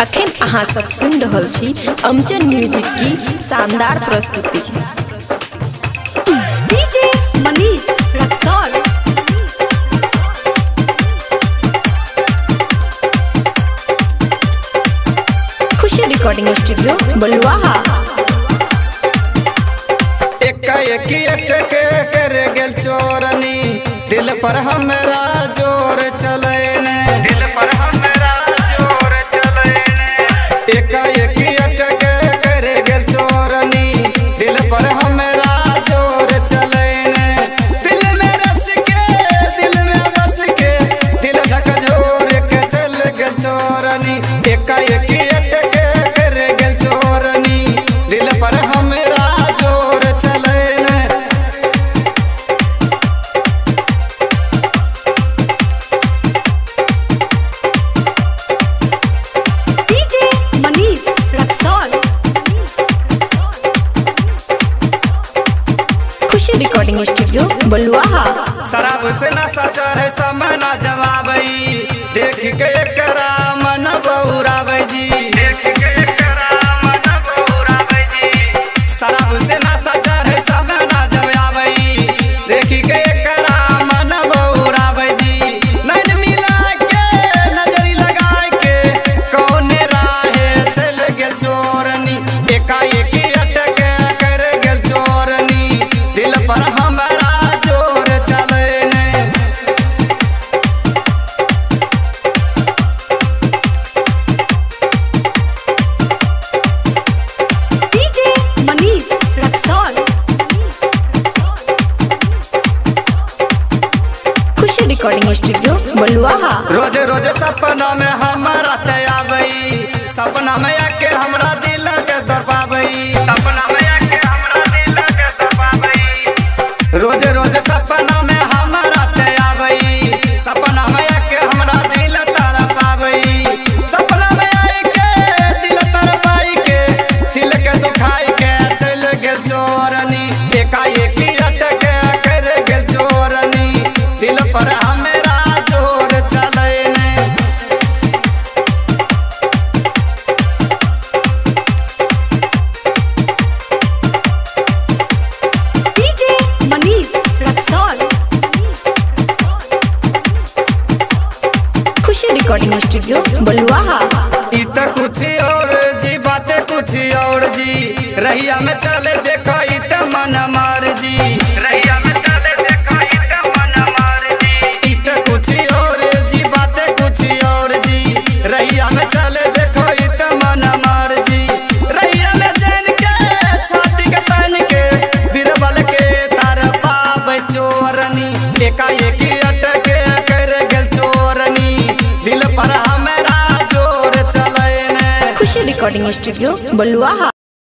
अखन अहाँ सब सुन रहल छी अमजन म्यूजिक की शानदार प्रस्तुति। डीजे मनीष रक्सौल। खुशी रिकॉर्डिंग स्टूडियो बलुआहा। के कर गेल चोरनी दिल पर हमरा जोर चले ने, दिल पर हमरा जोर चले ने। एकाएक अटक कर गेल चोरनी दिल पर हमरा जोर चले ने। दिल में रस के दिल में बस के दिल झकझोर के चल गेल चोरनी। एकाएक अटक कर गेल चोरनी दिल पर हमरा जोर चले ने। खुशी रिकॉर्डिंग स्टूडियो बलुआहा। शराब से नशा चढ़े समय ना जवाबई, देख के एकरा मन बहुराबै जी, देख के एकरा मन बहुराबै जी। शराब से नशा चढ़े समय ना जवाबई, देख के एकरा मन बहुराबै जी। नैन मिला के नजरी लगा के कौने राहे चल गेल चोरनी। एकाएक अटक कर गेल चोरनी दिल पर हमरा जोर चले ने। डीजे मनीष रक्सौल। खुशी रिकॉर्डिंग स्टूडियो बलुआहा। रोज रोज सपना में हमारा तयाबई, सपना में आके हमरा दिल के दबाबई, सपना में आके हमरा दिल के दबाबई। रोज रोज सपना में हमारा तयाबई, सपना में आके हमरा दिल तरपाबई। सपना में आके दिल तरपाई के दिल के दुखाई के चल गेल चोरनी। एकाएक अटक कर गेल चोरनी दिल पर हमरा जोर चले ने। डीजे मनीष रक्सौल। खुशी रिकॉर्डिंग स्टूडियो बलुआहा। ई त कुछ और जी बातें कुछ और जी, रहिया में चले देखो ई त मन मार जी, रहिया में चले देखो ई त मन मार जी। ई त कुछ और जी बातें कुछ और जी, रहिया में चले देखो ई त मन मार जी। रहिया में चैन के छाती के तन के बिरबल के तार पावे चोरनी। एकाएक अटक कर गेल चोरनी दिल पर हमरा जोर चले ने। खुशी रिकॉर्डिंग स्टूडियो बलुआहा।